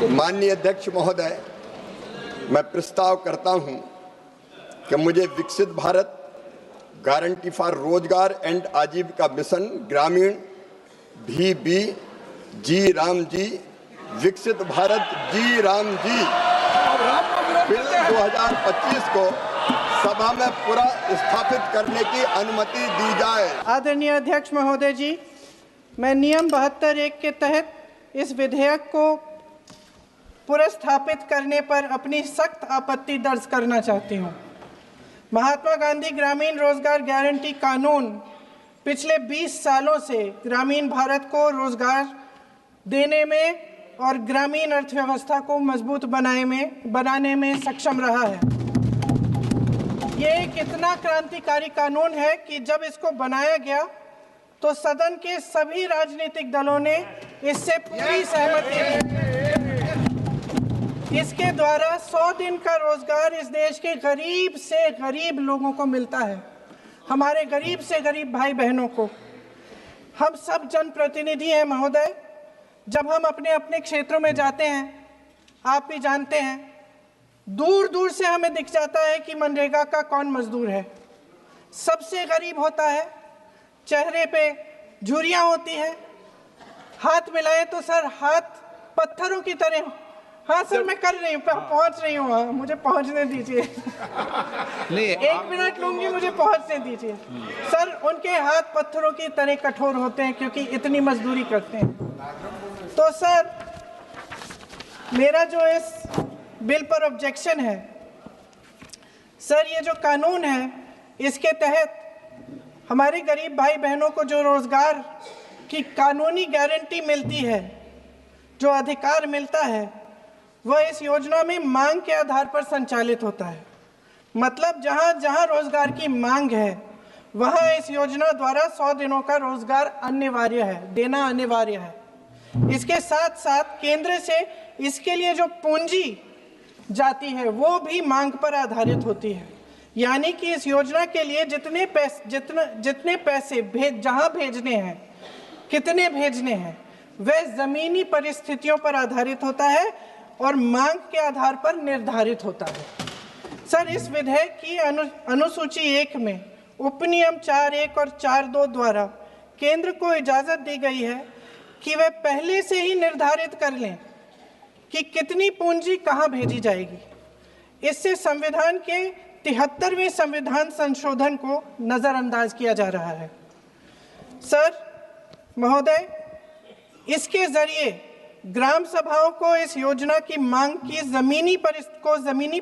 माननीय अध्यक्ष महोदय, मैं प्रस्ताव करता हूं कि मुझे विकसित भारत गारंटी फॉर रोजगार एंड आजीविका मिशन ग्रामीण VB जी राम जी विकसित भारत जी राम जी बिल 2025 को सभा में पूरा स्थापित करने की अनुमति दी जाए। आदरणीय अध्यक्ष महोदय जी, मैं नियम 72(1) के तहत इस विधेयक को पुनर्स्थापित करने पर अपनी सख्त आपत्ति दर्ज करना चाहती हूँ। महात्मा गांधी ग्रामीण रोजगार गारंटी कानून पिछले 20 सालों से ग्रामीण भारत को रोजगार देने में और ग्रामीण अर्थव्यवस्था को मजबूत बनाने में सक्षम रहा है। ये एक इतना क्रांतिकारी कानून है कि जब इसको बनाया गया तो सदन के सभी राजनीतिक दलों ने इससे पूरी सहमति दी। इसके द्वारा 100 दिन का रोजगार इस देश के गरीब से गरीब लोगों को मिलता है, हमारे गरीब से गरीब भाई बहनों को। हम सब जनप्रतिनिधि हैं महोदय। जब हम अपने अपने क्षेत्रों में जाते हैं, आप भी जानते हैं, दूर दूर से हमें दिख जाता है कि मनरेगा का कौन मजदूर है। सबसे गरीब होता है, चेहरे पे झुर्रियाँ होती हैं, हाथ मिलाए तो सर हाथ पत्थरों की तरह। हाँ सर, मैं कर रही हूँ, पहुँच रही हूँ, हाँ मुझे पहुँचने दीजिए। नहीं, 1 मिनट लूँगी, मुझे पहुँचने दीजिए। सर, उनके हाथ पत्थरों की तरह कठोर होते हैं क्योंकि इतनी मजदूरी करते हैं। तो सर, मेरा जो इस बिल पर ऑब्जेक्शन है, सर ये जो कानून है इसके तहत हमारे गरीब भाई बहनों को जो रोजगार की कानूनी गारंटी मिलती है, जो अधिकार मिलता है, वह इस योजना में मांग के आधार पर संचालित होता है। मतलब जहां जहां रोजगार की मांग है वहां इस योजना द्वारा 100 दिनों का रोजगार अनिवार्य है, देना अनिवार्य है। इसके साथ साथ केंद्र से इसके लिए जो पूंजी जाती है वो भी मांग पर आधारित होती है। यानी कि इस योजना के लिए जितने पैसे जहां भेजने हैं, कितने भेजने हैं, वह जमीनी परिस्थितियों पर आधारित होता है और मांग के आधार पर निर्धारित होता है। सर, इस विधेयक की अनुसूची 1 में उपनियम 4(1) और 4(2) द्वारा केंद्र को इजाजत दी गई है कि वह पहले से ही निर्धारित कर लें कि कितनी पूंजी कहां भेजी जाएगी। इससे संविधान के 73वें संविधान संशोधन को नजरअंदाज किया जा रहा है। सर महोदय, इसके जरिए ग्राम सभाओं को इस योजना की मांग की जमीनी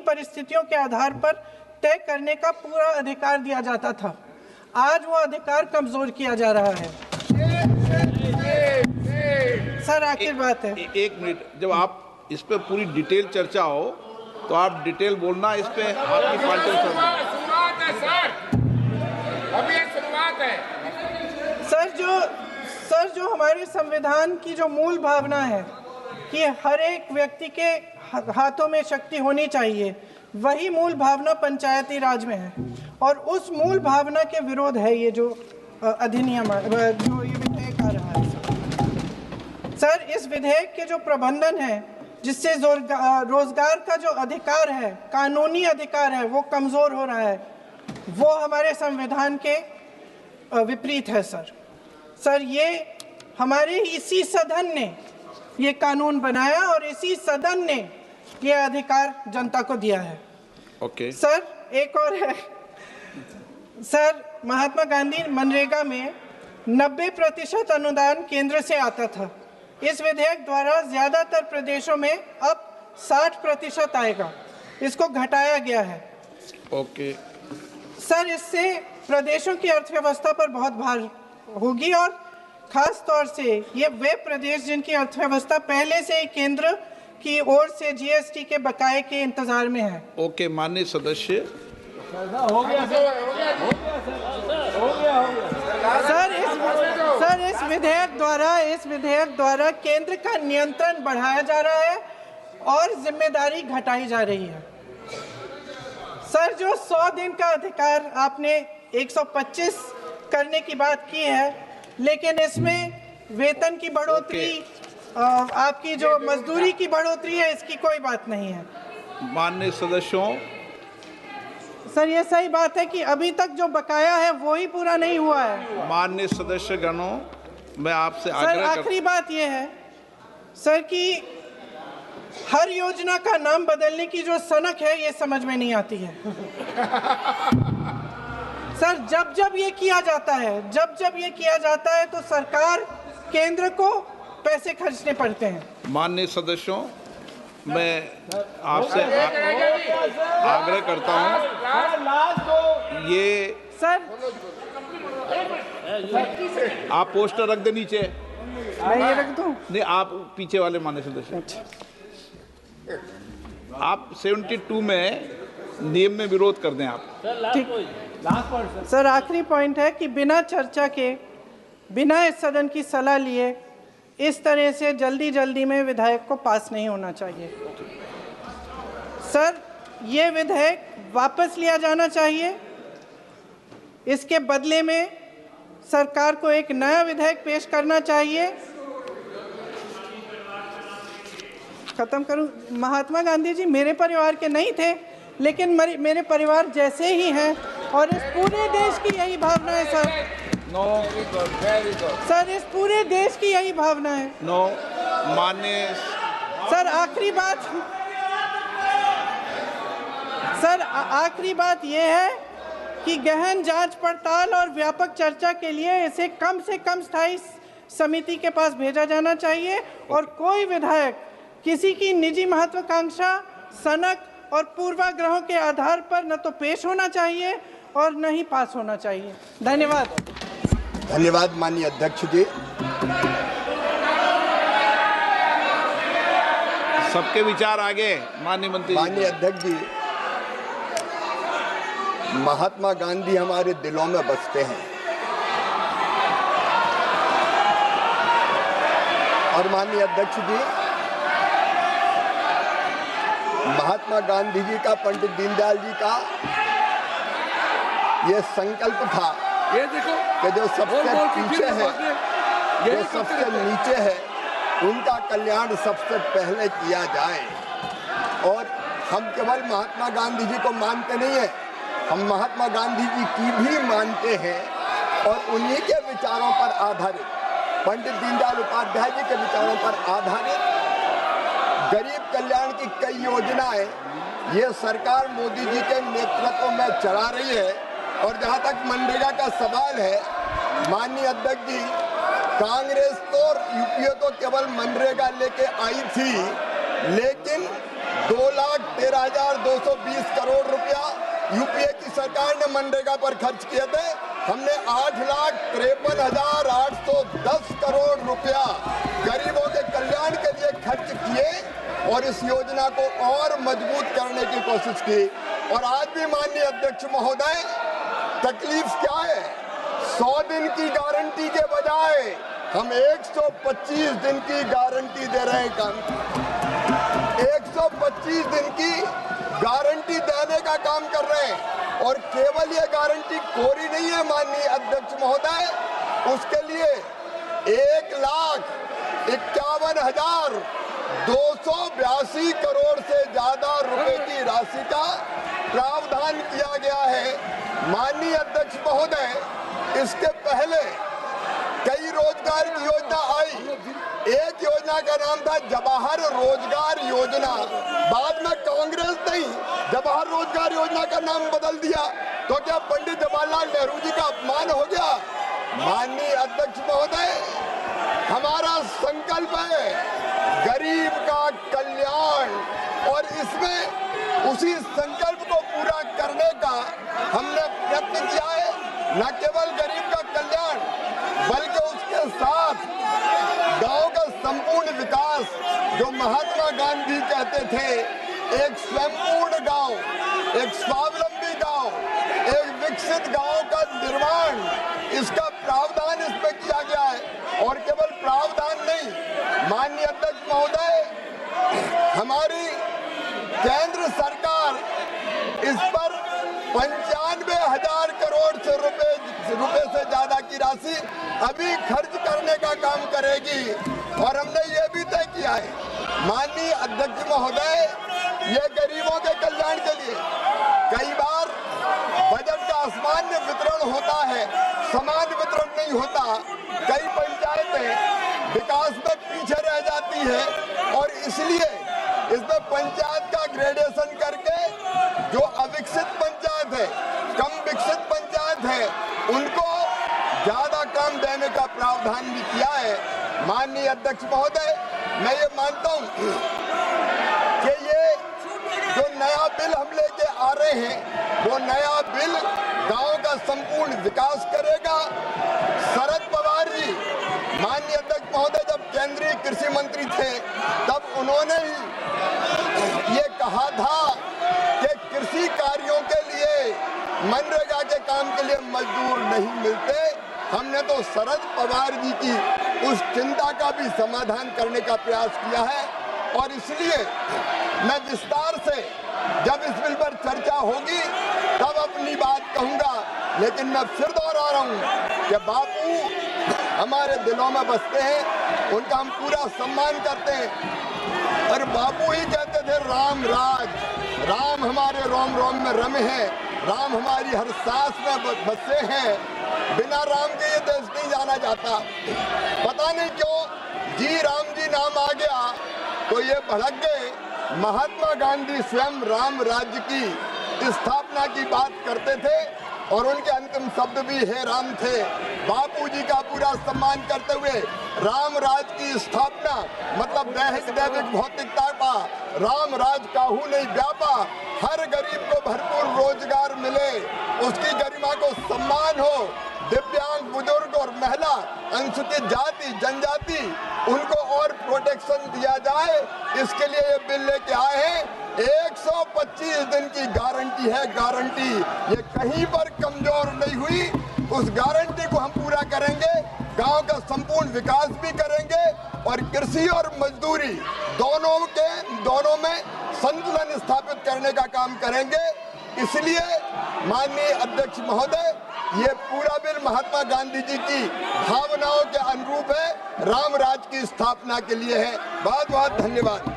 परिस्थितियों के आधार पर तय करने का पूरा अधिकार दिया जाता था। आज वो अधिकार कमजोर किया जा रहा है। सर, आखिर बात है, 1 मिनट, जब आप इस पे पूरी डिटेल चर्चा हो तो आप डिटेल बोलना। इस पे आपकी पार्टी शुरुआत है सर, अभी ये शुरुआत है। सर जो हमारे संविधान की जो मूल भावना है कि हर एक व्यक्ति के हाथों में शक्ति होनी चाहिए, वही मूल भावना पंचायती राज में है और उस मूल भावना के विरोध है ये जो अधिनियम जो ये विधेयक आ रहा है। सर, इस विधेयक के जो प्रबंधन है जिससे रोजगार का जो अधिकार है, कानूनी अधिकार है, वो कमजोर हो रहा है, वो हमारे संविधान के विपरीत है। सर ये हमारे इसी सदन ने ये कानून बनाया और इसी सदन ने ये अधिकार जनता को दिया है। ओके। सर, एक और है सर, महात्मा गांधी मनरेगा में 90% अनुदान केंद्र से आता था। इस विधेयक द्वारा ज्यादातर प्रदेशों में अब 60% आएगा, इसको घटाया गया है। ओके। सर, इससे प्रदेशों की अर्थव्यवस्था पर बहुत भार होगी और खास तौर से ये वे प्रदेश जिनकी अर्थव्यवस्था पहले से ही केंद्र की ओर से GST के बकाये के इंतजार में है। ओके, माननीय सदस्य। हो गया सर, इस विधेयक द्वारा केंद्र का नियंत्रण बढ़ाया जा रहा है और जिम्मेदारी घटाई जा रही है। सर, जो 100 दिन का अधिकार आपने 125 करने की बात की है, लेकिन इसमें वेतन की बढ़ोतरी, आपकी जो मजदूरी की बढ़ोतरी है इसकी कोई बात नहीं है। माननीय सदस्यों, सर ये सही बात है कि अभी तक जो बकाया है वो ही पूरा नहीं हुआ है। माननीय सदस्य गणों, मैं आपसे सर आग्रह आखिरी बात ये है सर कि हर योजना का नाम बदलने की जो सनक है ये समझ में नहीं आती है। सर जब जब ये किया जाता है तो सरकार केंद्र को पैसे खर्चने पड़ते हैं। माननीय सदस्यों, मैं आपसे आग्रह करता हूं, ये सर आप पोस्टर रख दे नीचे। मैं ये रख दूं? नहीं, आप पीछे वाले माननीय सदस्य, आप 72 में नियम में विरोध कर दें आप। ठीक। सर आखिरी पॉइंट है कि बिना चर्चा के, बिना इस सदन की सलाह लिए इस तरह से जल्दी में विधेयक को पास नहीं होना चाहिए। सर ये विधेयक वापस लिया जाना चाहिए। इसके बदले में सरकार को एक नया विधेयक पेश करना चाहिए। खत्म करूं? महात्मा गांधी जी मेरे परिवार के नहीं थे, लेकिन मेरे परिवार जैसे ही हैं और इस पूरे देश की यही भावना है सर। सर इस पूरे देश की यही भावना है। माननीय सर आखिरी बात यह है कि गहन जांच पड़ताल और व्यापक चर्चा के लिए इसे कम से कम स्थायी समिति के पास भेजा जाना चाहिए और कोई विधायक किसी की निजी महत्वाकांक्षा, सनक और पूर्वाग्रहों के आधार पर न तो पेश होना चाहिए और न ही पास होना चाहिए। धन्यवाद। धन्यवाद माननीय अध्यक्ष जी। सबके विचार आगे। माननीय मंत्री। माननीय अध्यक्ष जी, महात्मा गांधी हमारे दिलों में बसते हैं और माननीय अध्यक्ष जी, महात्मा गांधी जी का, पंडित दीनदयाल जी का ये संकल्प था कि जो सबसे पीछे है, जो सबसे नीचे है, उनका कल्याण सबसे पहले किया जाए। और हम केवल महात्मा गांधी जी को मानते नहीं हैं, हम महात्मा गांधी जी की भी मानते हैं और उन्हीं के विचारों पर आधारित, पंडित दीनदयाल उपाध्याय जी के विचारों पर आधारित गरीब कल्याण की कई योजनाएं ये सरकार मोदी जी के नेतृत्व में चला रही है। और जहां तक मनरेगा का सवाल है, माननीय अध्यक्ष जी, कांग्रेस तो यूपीए तो केवल मनरेगा लेके आई थी, लेकिन 2,13,220 करोड़ रुपया यूपीए की सरकार ने मनरेगा पर खर्च किए थे। हमने 8,53,810 करोड़ रुपया गरीबों के कल्याण के लिए खर्च किए और इस योजना को और मजबूत करने की कोशिश की। और आज भी माननीय अध्यक्ष महोदय, तकलीफ क्या है? 100 दिन की गारंटी के बजाय हम 125 दिन की गारंटी दे रहे हैं। 125 दिन की गारंटी देने का काम कर रहे हैं और केवल ये गारंटी कोरी नहीं है माननीय अध्यक्ष महोदय, उसके लिए 1,51,282 करोड़ से ज्यादा रुपए की राशि का प्रावधान किया गया है। माननीय अध्यक्ष महोदय, इसके पहले कई रोजगार की योजना आई। एक योजना का नाम था जवाहर रोजगार योजना, बाद में कांग्रेस ने जवाहर रोजगार योजना का नाम बदल दिया। तो क्या पंडित जवाहरलाल नेहरू जी का अपमान हो गया? माननीय अध्यक्ष महोदय, हमारा संकल्प है गरीब का कल्याण और इसमें उसी संकल्प को पूरा करने का हमने प्रयत्न किया है। न केवल गरीब का कल्याण बल्कि उसके साथ गांव का संपूर्ण विकास, जो महात्मा गांधी कहते थे, एक स्वयंपूर्ण गांव, एक स्वावलंबी गांव, एक विकसित गांव का निर्माण, इसका प्रावधान इसमें किया गया है। और केवल प्रावधान नहीं, माननीय अध्यक्ष महोदय, हमारी केंद्र सरकार इस पर 95,000 करोड़ रुपए से ज्यादा की राशि अभी खर्च करने का काम करेगी। और हमने ये भी किया है। माननीय अध्यक्ष महोदय, ये गरीबों के कल्याण के लिए कई बार बजट का असामान्य वितरण होता है, समान वितरण नहीं होता। कई पंचायतें विकास में पीछे रह जाती है और इसलिए इसमें पंचायत का ग्रेडेशन करके जो अविकसित पंचायत है, कम विकसित पंचायत है, उनको ज्यादा काम देने का प्रावधान भी किया है। माननीय अध्यक्ष महोदय, मैं ये मानता हूं कि ये जो नया बिल हम लेके आ रहे हैं, वो नया बिल गांव का संपूर्ण विकास करेगा। शरद पवार जी, माननीय अध्यक्ष महोदय, जब केंद्रीय कृषि मंत्री थे तब उन्होंने ही ये कहा था कि कृषि कार्यों के लिए, मनरेगा के काम के लिए मजदूर नहीं मिलते। हमने तो शरद पवार जी की उस चिंता का भी समाधान करने का प्रयास किया है और इसलिए मैं विस्तार से जब इस बिल पर चर्चा होगी तब अपनी बात कहूंगा। लेकिन मैं फिर दोहरा रहा हूं कि बापू हमारे दिलों में बसते हैं, उनका हम पूरा सम्मान करते हैं। और बापू ही कहते थे राम राज, राम हमारे रोम रोम में रमे हैं, राम हमारी हर सांस में बसे हैं। बिना राम के ये देश नहीं जाना जाता। पता नहीं क्यों जी राम जी नाम आ गया तो ये भड़क गए। महात्मा गांधी स्वयं राम राज्य की स्थापना की बात करते थे और उनके अंतिम शब्द भी हे राम थे। बापूजी का पूरा सम्मान करते हुए राम राज की स्थापना मतलब दैहिक दैविक भौतिकता का राम राज काहू नहीं व्यापा, हर गरीब को भरपूर रोजगार मिले, उसकी गरिमा को सम्मान हो, दिव्यांग, बुजुर्ग और महिला, अनुसूचित जाति जनजाति, उनको और प्रोटेक्शन दिया जाए, इसके लिए ये बिल लेके आए हैं। 125 दिन की गारंटी है, गारंटी, ये कहीं पर कमजोर नहीं हुई। उस गारंटी को हम पूरा करेंगे, गांव का संपूर्ण विकास भी करेंगे और कृषि और मजदूरी दोनों में संतुलन स्थापित करने का काम करेंगे। इसलिए माननीय अध्यक्ष महोदय, ये पूरा बिल महात्मा गांधी जी की भावनाओं के अनुरूप है, राम राज की स्थापना के लिए है। बहुत बहुत धन्यवाद।